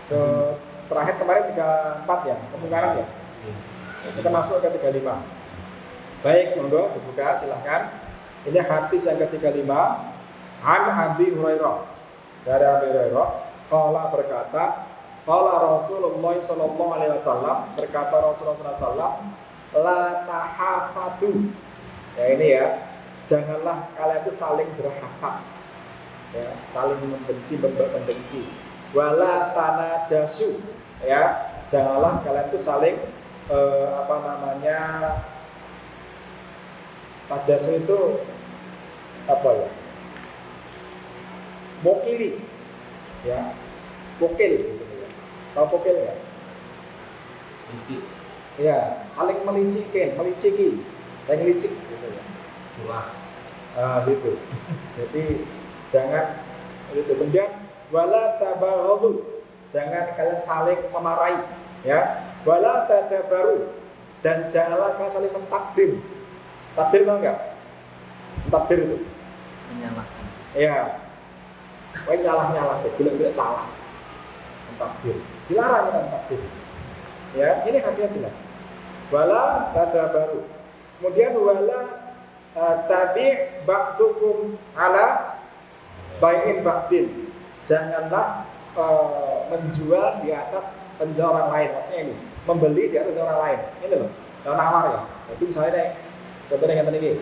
Ke terakhir kemarin 34 ya, kemungkaran ya. Kita masuk ke 35. Baik, monggo dibuka silahkan. Ini hadis yang ke-35. An Abi Hurairah. Dari Abi Hurairah, qala berkata, qala Rasulullah sallallahu alaihi wasallam, berkata Rasulullah sallallahu la tahasadu. Ya ini ya. Janganlah kalian itu saling berhasad. Ya, saling membenci, mendengki. Wala tanajasu. Ya, janganlah kalian itu saling tajasu itu apa ya? Mokili, ya, pokil, gitu ya. Tahu pokil nggak? Licik. Ya, saling meliciki, saling licik, gitu ya. Jelas. Gitu. Jadi jangan itu. Kemudian wala tabaghadu, jangan kalian saling memarahi, ya. Wala tadabaru, dan janganlah kalian saling mentakdir. Takdir tahu nggak? Takdir itu Menyalahkan. ya, kayak nyalah bilang salah, mentakdir, dilarang mentakdir. Ya, ini hadisnya jelas. Wala tadabaru. Kemudian wala tabi ba'dukum ala bai'in ba'din. Janganlah menjual di atas penjual orang lain. Maksudnya ini, membeli di atas orang lain. Ini loh, nawar ya. Jadi misalnya nih, contohnya yang tadi ini.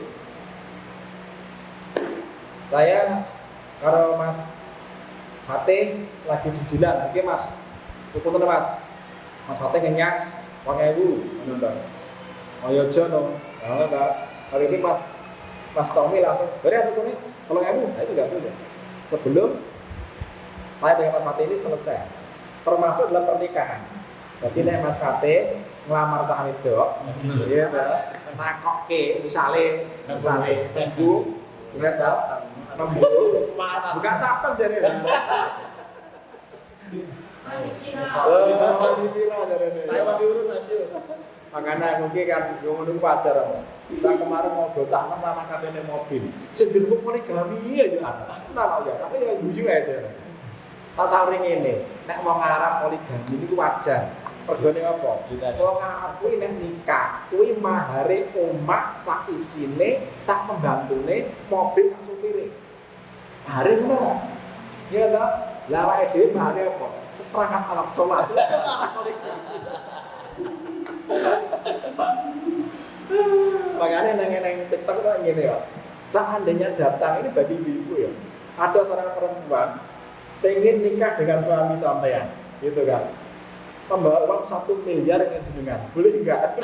Saya kalau Mas Fatih lagi di jalan, oke Mas, tutup Mas. Mas Fatih kenyang, 1.000, nonton. Oh yo jono, kalau ini Mas Tommy langsung, beri aku nih, 1.000, nah itu nggak boleh. Sebelum saya dengan Mas Fatih ini selesai, termasuk dalam pernikahan. Jadi nih Mas Fatih ngelamar sama itu, iya nakoke, misalnya tunggu, nggak tahu. Bukan capek jadi. Makanya mungkin kan ngomong wajar. Kita kemarin mau bocah nama katanya mobil. Cenderung poligami aja. Kenapa ya? Tapi ya jujur aja. Tak saring ini. Nek mau ngarap poligami itu wajar. Pergone apa? Wong Arab kuwi nek nikah, kuwi mahare omah sak isine, sak pembantune, mobil sak supire. Mahare ngono. Ya ta? Lah awake dhewe mahare apa? Seperangkat alat sholat. Makanya neng TikTok kok gini ya. Seandainya datang ini bagi ibu ya. Ada seorang perempuan pengen nikah dengan suami sampean, gitu kan? Membawa uang 1 miliar yang jenengan, boleh enggak?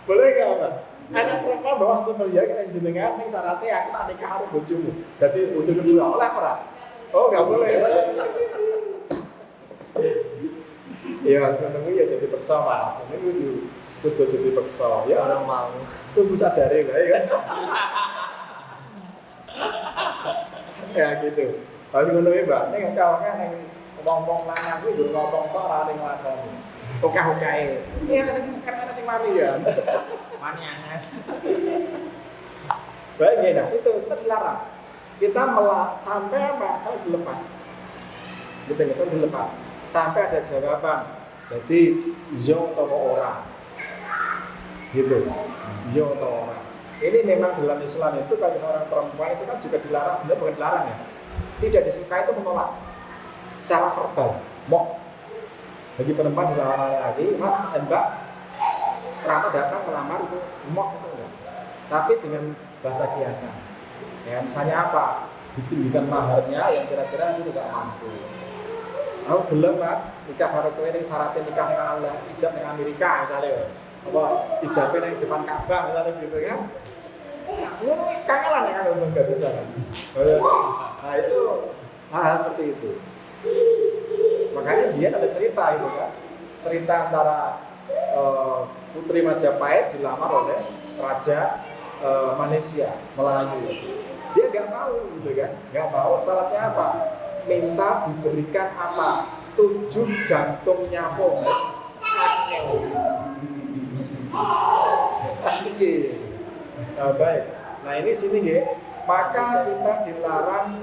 Boleh enggak apa? Anak perempuan bawa 1 miliar yang jenengan, yang syaratnya aku tak nikah harus bojomu. Jadi bojo kedua oleh apa? Oh enggak boleh. Iya, sebenarnya ya jadi paksa mas. Ini sudah jadi paksa. Ya orang mau. Tunggu sadari kan? Ya gitu. Harus ngono ya mbak. Ini kalau kan yang ngomong lanang itu ngomong kok ora ning lakoni. Oke. Ini ana sing mari ya. Mani anes. Baik ya, nah itu kita dilarang. Kita sampai masalah dilepas. Gitu itu dilepas. Sampai ada jawaban. Jadi yo atau ora. Gitu. Yo atau ora. Ini memang dalam Islam itu kalau orang perempuan itu kan juga dilarang, sebenarnya bukan dilarang ya. Tidak disukai itu menolak. Secara verbal, mok. Bagi perempuan dilarang lagi, Mas dan Mbak, ternyata datang melamar itu mok itu enggak. Tapi dengan bahasa kiasan. Ya misalnya apa? Ditinggikan maharnya yang kira-kira itu tidak mampu. Aku belum Mas, nikah karo kowe ning syaratnya nikah dengan Allah, ijab dengan Amerika misalnya. Apa ijabnya yang depan Ka'bah misalnya gitu kan. Ya, ini kangelan ya kalau nggak bisa kan. Nah itu hal seperti itu. Makanya dia ada cerita itu kan, cerita antara Putri Majapahit dilamar oleh Raja Malaysia, Melayu. Dia nggak mau gitu kan, nggak mau. Syaratnya apa? Minta diberikan apa? 7 jantung nyamuk. Baik. Nah ini sini ya. Maka kita dilarang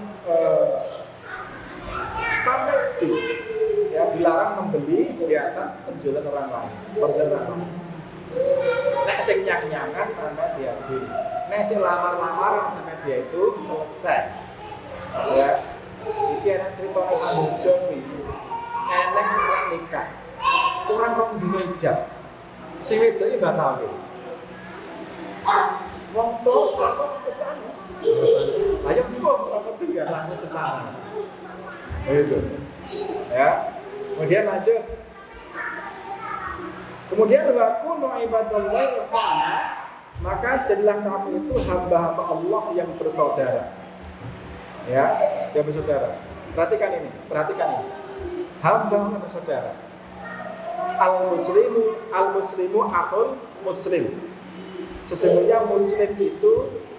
sampai itu dilarang membeli di atas penjualan orang lain, penjualan orang lain. Nek sing nyang-nyangan sampai dia beli. Nek sing lamar-lamaran sampai dia itu selesai. Ya. Iki ana critane sambung jomi. Enek orang nikah. Orang kok dino ijab. Sing wedok iki batal iki. Wong tuwa status kesana. Ayo kok apa tuh ya lanjut tetangga. Itu. Ya. Kemudian lanjut. Kemudian wakunu ibadallahi ikhwana, maka jadilah kamu itu hamba-hamba Allah yang bersaudara. Ya, yang bersaudara. Perhatikan ini. Hamba yang bersaudara. Al-muslimu akhul muslim. Sesungguhnya muslim itu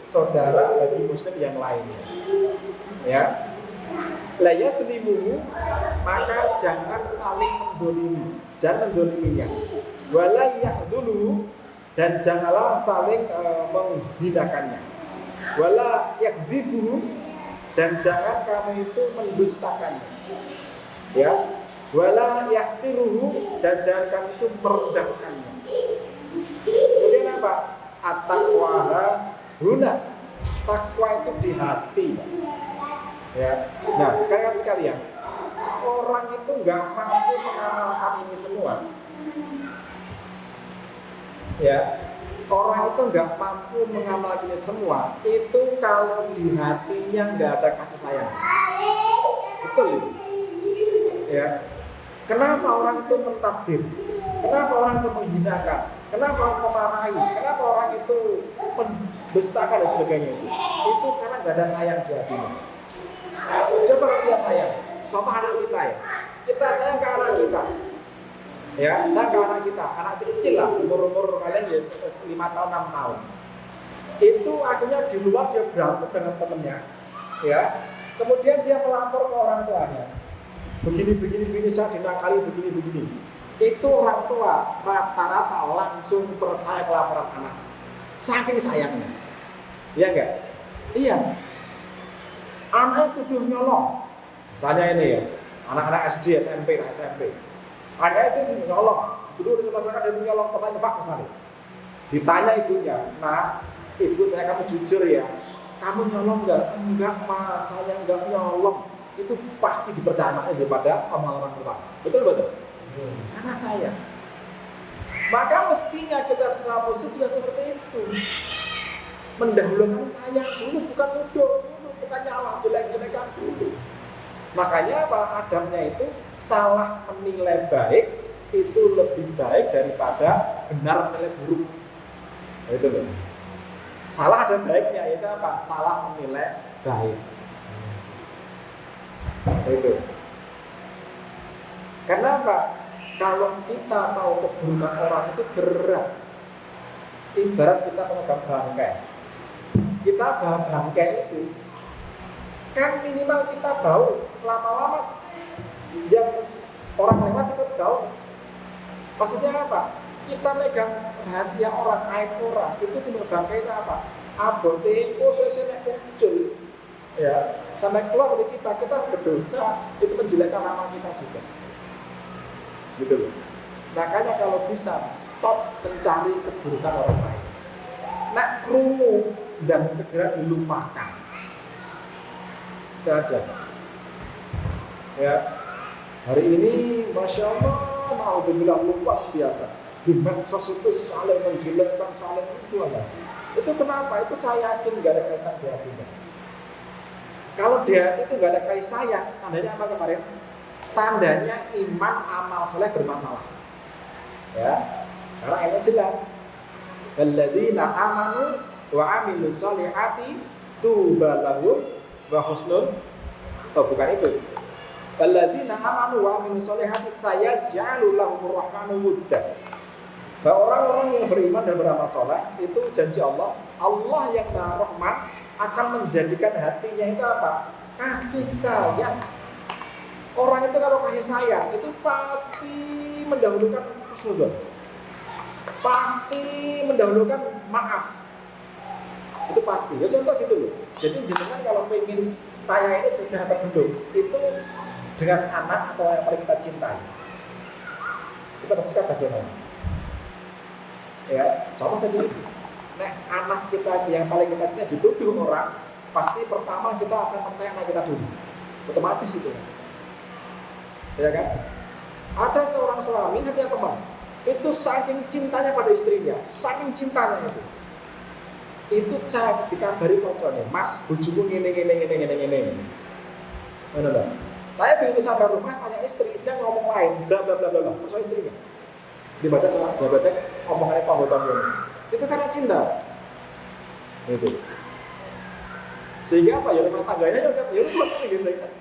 saudara bagi muslim yang lainnya. Ya. La yathlimuhu, maka jangan saling mendolimi, jangan mendoliminya. Wala yahduluhu, dan janganlah saling menghinakannya. Wala yakdzibuhu, dan jangan kamu itu mendustakannya. Ya. Wala yahtiruhu, dan jangan kamu itu merendahkannya. Kemudian apa? At-taqwaha huna, takwa itu di hati. Ya. Nah, kalian sekalian, orang itu nggak mampu mengamalkan ini semua. Ya, orang itu nggak mampu mengamalkan ini semua. Itu kalau di hatinya nggak ada kasih sayang. Betul. Ya. Kenapa orang itu mentakbir? Kenapa orang itu menghinakan? Kenapa orang memarahi? Kenapa orang itu mendustakan dan sebagainya itu? Itu karena nggak ada sayang di hatinya. Coba kita sayang, contoh anak kita ya. Kita sayang ke anak kita. Ya, sayang ke anak kita, anak si kecil lah, umur kalian ya 5 tahun, 6 tahun. Itu akhirnya di luar dia berantem dengan temennya. Ya. Kemudian dia melapor ke orang tuanya. Begini saya dinakali begini. Itu orang tua rata-rata langsung percaya ke laporan anak. Saking sayangnya. Iya enggak? Iya. Anak tuduh nyolong, misalnya ini ya, anak-anak SD, SMP. Anak itu nyolong, dulu di sekolah dia nyolong, pertanyaan Pak misalnya. Ditanya ibunya, nah ibu saya kamu jujur ya, kamu nyolong enggak? Enggak mas, saya enggak nyolong. Itu pasti dipercaya anaknya daripada orang tua. Betul? Karena saya. Maka mestinya kita sesama muslim juga seperti itu. Mendahulukan sayang dulu, bukan nuduh. Bukannya Allah jelek-jelekan dulu. Makanya apa? Adamnya itu salah menilai baik itu lebih baik daripada benar menilai buruk. Itu loh. Salah dan baiknya itu apa? Salah menilai baik. Itu. Karena apa? Kalau kita tahu keburukan orang itu berat. Ibarat kita memegang bangkai. Kita bawa bangkai itu kan minimal kita bau, lama-lama yang orang lewat itu bau. Maksudnya apa? Kita megang rahasia orang, aib orang, itu timur bangkai itu apa? Abote itu sesuai muncul, ya sampai keluar dari kita berdosa, itu menjelekkan nama kita juga. Gitu loh. Makanya kalau bisa stop mencari keburukan orang lain. Nak krungu dan segera dilupakan. Itu aja. Ya. Hari ini Masya Allah mau dibilang lupa biasa. Di medsos itu saling menjelekkan, saling itu aja. Itu kenapa? Itu saya yakin gak ada kasih sayang di hatinya. Kalau dia itu gak ada kasih sayang, tandanya apa kemarin? Tandanya iman amal soleh bermasalah. Ya. Karena ini jelas. Alladzina amanu wa amilus solihati tuba lahum wa husnul. Oh bukan itu. Alladzina amanu wa amilus solihati sayaj'alu lahumur rahmanu wudda. Bahwa orang-orang yang beriman dan beramal soleh itu janji Allah yang Maha Rahman akan menjadikan hatinya itu apa? Kasih sayang. Orang itu kalau kasih sayang itu pasti mendahulukan husnul, pasti mendahulukan maaf. Itu pasti. Ya contoh gitu loh. Jadi jenengan kalau pengen sayang ini sudah terbentuk, itu dengan anak atau yang paling kita cintai, kita bersikap bagaimana? Ya, contoh tadi, anak kita yang paling kita cintai dituduh orang, pasti pertama kita akan percaya anak kita dulu, otomatis itu, ya kan? Ada seorang suami punya teman, itu saking cintanya pada istrinya, saking cintanya itu saya dikabari koncone, Mas, bojoku ngene. Mana lah? Saya begitu sampai rumah tanya istrinya ngomong lain, bla bla bla bla, terus istrinya dibaca sama jabatnya omongannya tonggo-tonggo. Itu karena cinta. Itu. Sehingga apa ya rumah tangganya ya udah gitu kan.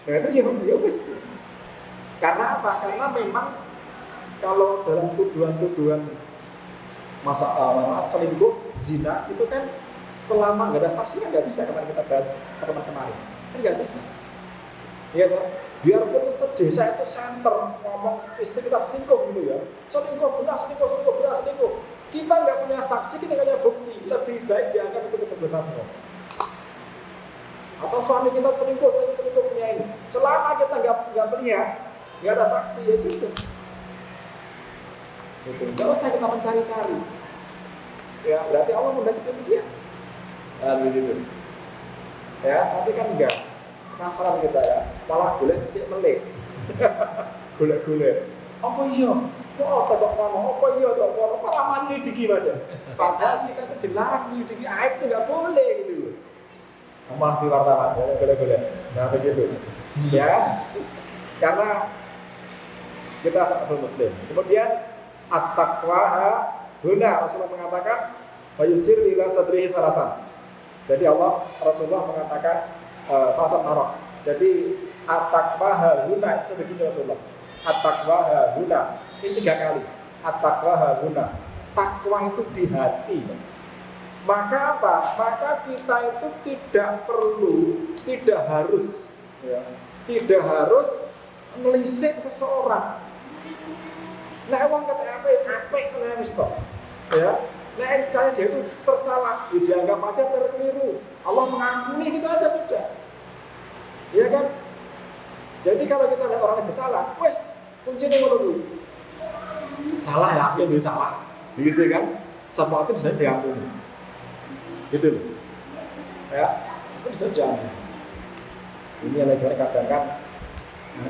Nah itu ya wis. Karena apa? Karena memang kalau dalam tuduhan-tuduhan masalah selingkuh, zina itu kan selama nggak ada saksi kan nggak bisa, kemarin kita bahas kemarin kan nggak bisa. Ya kan? Biarpun sedesa itu santer ngomong istri kita selingkuh gitu ya, selingkuh. Kita nggak punya saksi, kita nggak punya bukti, lebih baik dianggap itu kebenaran. Atau suami kita selingkuh punya ini, selama kita nggak melihat, nggak ada saksi ya situ. Gitu. Nggak usah kita mencari-cari. Ya berarti Allah mendapatkan dia. Begitu. Ya tapi kan enggak. Penasaran kita ya, malah boleh sisik melek. Golek-golek. Apa iya? Kok kok ngomong apa iya kok malah mandi gimana? Padahal kita itu dilarang menyelidiki aib itu enggak boleh gitu. Malah di wartawan golek-golek. Nah begitu. Ya. Karena kita sama muslim. Kemudian at-taqwa huna, Rasulullah mengatakan wa yusir ila sadrihi salatan. Jadi Rasulullah mengatakan Fathul Marok. Jadi at-taqwa huna itu begini Rasulullah. At-taqwa huna ini 3 kali. At-taqwa huna. Takwa itu di hati. Maka apa? Maka kita itu tidak harus melisik seseorang. Nah, wong kata apik kena wis to. Ya. Nah, kalau dia itu tersalah, ya dianggap aja terkeliru. Allah mengampuni kita aja sudah. Iya kan? Jadi kalau kita lihat orang yang bersalah, wes kuncinya ngono dulu. Salah ya, dia salah. Begitu kan? Semua itu sudah diampuni. Gitu loh. Ya, itu bisa diampuni. Ini yang lagi kadang kan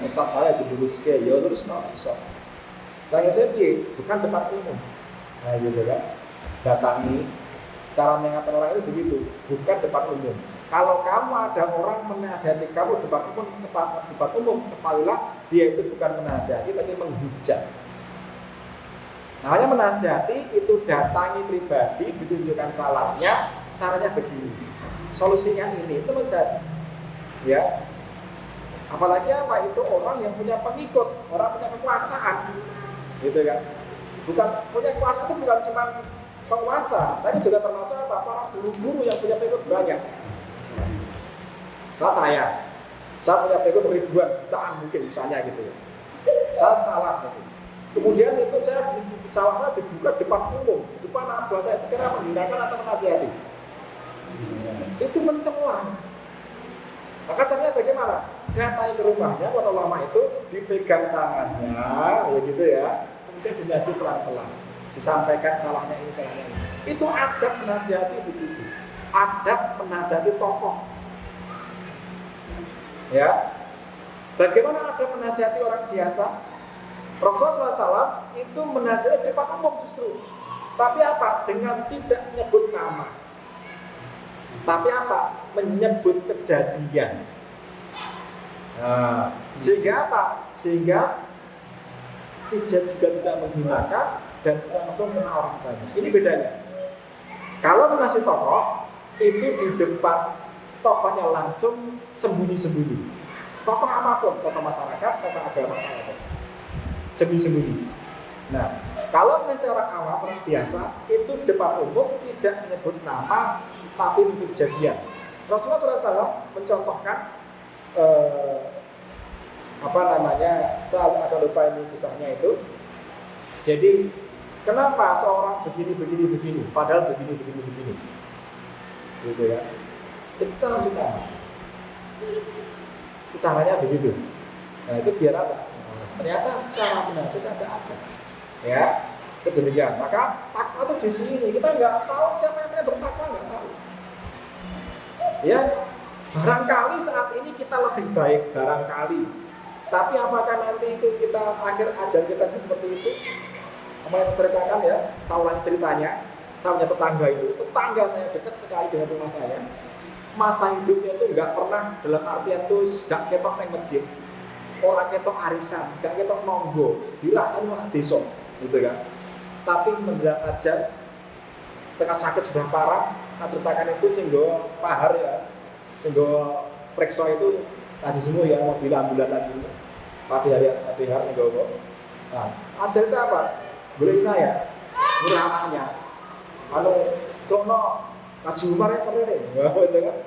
Ustaz saya dilurus ke, ya terus bisa. Saya bukan tempat umum. Nah gitu kan. Datangi, cara mengingatkan orang itu begitu, bukan depan umum. Kalau kamu ada orang menasihati kamu depan umum, ketahuilah dia itu bukan menasihati, tapi menghujat. Namanya menasihati itu datangi pribadi, ditunjukkan salahnya, caranya begini, solusinya ini, itu menasihati. Ya, apalagi apa itu orang yang punya pengikut, orang punya kekuasaan, gitu kan? Bukan punya kekuasaan itu bukan cuma penguasa, tapi juga termasuk apa? Para guru-guru yang punya pengikut banyak. Saya punya pengikut ribuan, jutaan mungkin misalnya gitu ya. Saya salah gitu. Kemudian itu saya dibuka depan umum, depan abah saya itu kira menghinakan atau menasihati. Itu mencela. Maka caranya bagaimana? Datangi ke rumahnya, kalau lama itu dipegang tangannya, ya gitu ya. Kemudian dinasih pelan-pelan. Disampaikan salahnya ini. Itu adab menasihati begitu. Adab menasihati tokoh. Ya. Bagaimana adab menasihati orang biasa? Rasulullah SAW itu menasihati di depan umum justru. Tapi apa? Dengan tidak menyebut nama. Tapi apa? Menyebut kejadian. Nah, sehingga apa? Sehingga tidak menghinakan dan langsung kena orang banyak. Ini bedanya. Kalau menasih tokoh itu di depan tokohnya langsung sembunyi-sembunyi. Tokoh apapun, tokoh masyarakat, tokoh agama, sembunyi-sembunyi. Nah, kalau menasih orang awam, orang biasa itu depan umum tidak menyebut nama, tapi menyebut kejadian. Rasulullah SAW mencontohkan saya agak lupa ini kisahnya itu. Jadi kenapa seorang begini, padahal begini. Gitu ya. Kita lanjutkan. Kisahnya begitu. Nah itu biar apa? Ternyata cara menasihati ada. Ya, itu demikian. Maka takwa itu di sini. Kita nggak tahu siapa yang bertakwa, nggak tahu. Ya, barangkali saat ini kita lebih baik, barangkali. Tapi apakah nanti itu kita akhir ajar kita seperti itu? Apa yang saya ceritakan ya, saya ulangi ceritanya. Saya punya tetangga saya dekat sekali dengan rumah saya. Masa hidupnya itu nggak pernah dalam artian tuh nggak ketok neng masjid, orang ketok arisan, nggak ketok nonggo, dirasani masa desa, gitu kan. Tapi menjelang ajar, tengah sakit sudah parah, tak ceritakan itu singgo pahar ya, singgo periksa itu kasih semua ya, mobil ambulan kasih semua. Padi hari singgo kok. Nah, ajar itu apa? Boleh saya, ini ramahnya. Cono Haji Umar ya pernah deh, gitu kan.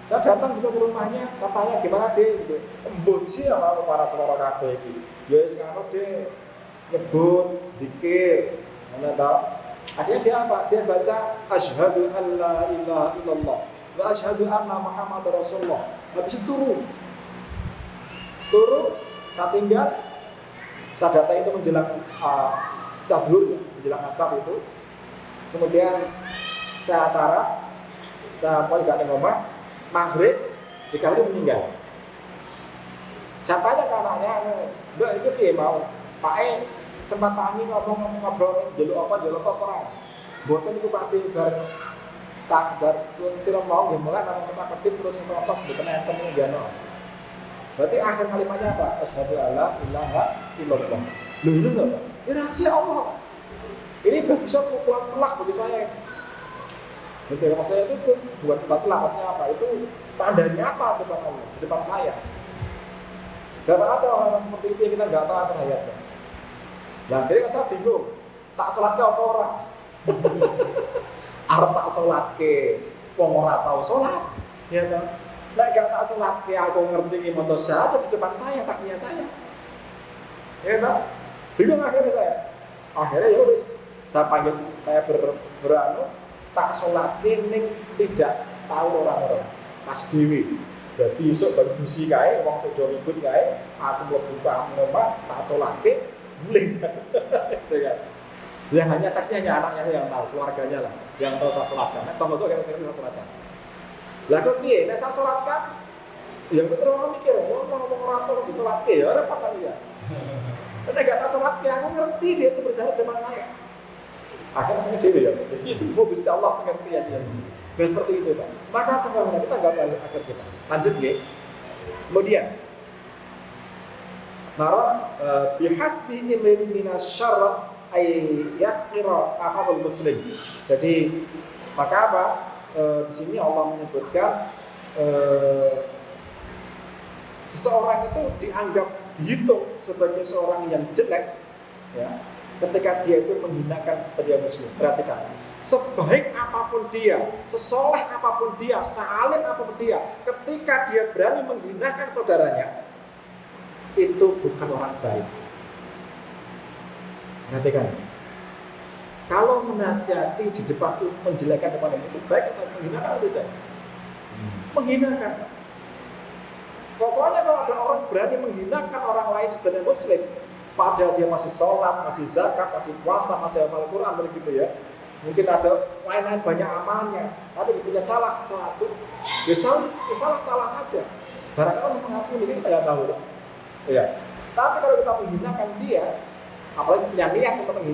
Saya datang juga ke rumahnya, katanya gimana deh, gitu. Embuji ya para seorang kabeh iki. Ya wis anu deh, nyebut, zikir, mana tahu. Akhirnya dia apa? Dia baca asyhadu an la ilaha illallah wa asyhadu anna muhammadar rasulullah. Habis itu turun, saya tinggal, saya datang itu menjelang setelah zuhur, menjelang asar itu. Kemudian saya acara, saya mau juga di rumah, maghrib, dikali meninggal. Saya tanya ke anaknya, Mbak itu dia mau, Pak sempat tani ngobrol, jaluk apa orang. Buatan itu Pak tak tidak mau mulai nama kita ketip terus ngerotos di kena enten menjano. Berarti akhir kalimatnya apa? Asyhadu alla ilaha illallah. Loh itu enggak Pak? Ini rahasia Allah. Ini bisa pelak bagi saya. Gitu, maksudnya itu buat pelak, maksudnya apa? Itu tanda nyata depan Allah, di depan saya. Gak ada orang seperti itu yang kita nggak tahu akan hayatnya. Nah, jadi saya bingung, tak sholat ke apa orang? Arep tak sholat ke, wong ora tahu sholat, ya kan? Nek gak tak sholat ke, aku ngerti ini motor saya di depan saya, saksinya saya, ya kan? Bingung akhirnya saya. Akhirnya ya wis, saya panggil, saya beranu, tak sholat ini tidak tahu orang-orang, pas dewi. Jadi esok baru busi kae, wong sudah ribut kae, aku mau buka rumah, tak sholat ke, bling, gitu kan? Yang hanya saksinya hanya anaknya yang tahu, keluarganya lah, yang tahu saya sholatkan. Tunggu tuh kita saya sholatkan. Lalu dia, nek saya sholatkan, yang betul orang mikir, ngomong orang tuh disolatkan, ya repot kan dia. Tapi nggak tak sholatkan, aku ngerti dia itu bersyarat depan saya. Akhirnya saya dewi ya, ini sembuh Gusti Allah saya ngerti aja. Dan seperti itu Pak. Maka teman-teman kita nggak balik akhir kita. Lanjut ya. Kemudian, mara bihasbi imrin minasyarr ayakira akhul muslim. Jadi maka apa? Di sini Allah menyebutkan seseorang itu dianggap dihitung sebagai seorang yang jelek, ya, ketika dia itu menghinakan sebagai muslim. Perhatikan, sebaik apapun dia, sesoleh apapun dia, sealim apapun dia, ketika dia berani menghinakan saudaranya, itu bukan orang baik. Perhatikan, kalau menasihati di depan itu, menjelekkan depan itu baik atau menghinakan atau tidak? Menghinakan. Pokoknya kalau ada orang berani menghinakan orang lain sebagai muslim, padahal dia masih sholat, masih zakat, masih puasa, masih hafal Quran, begitu ya. Mungkin ada lain-lain banyak amalnya, tapi dia punya salah sesuatu, ya salah saja. Barangkali mengaku ini kita nggak tahu, ya. Tapi kalau kita menghinakan dia, apalagi punya niat untuk menghinakan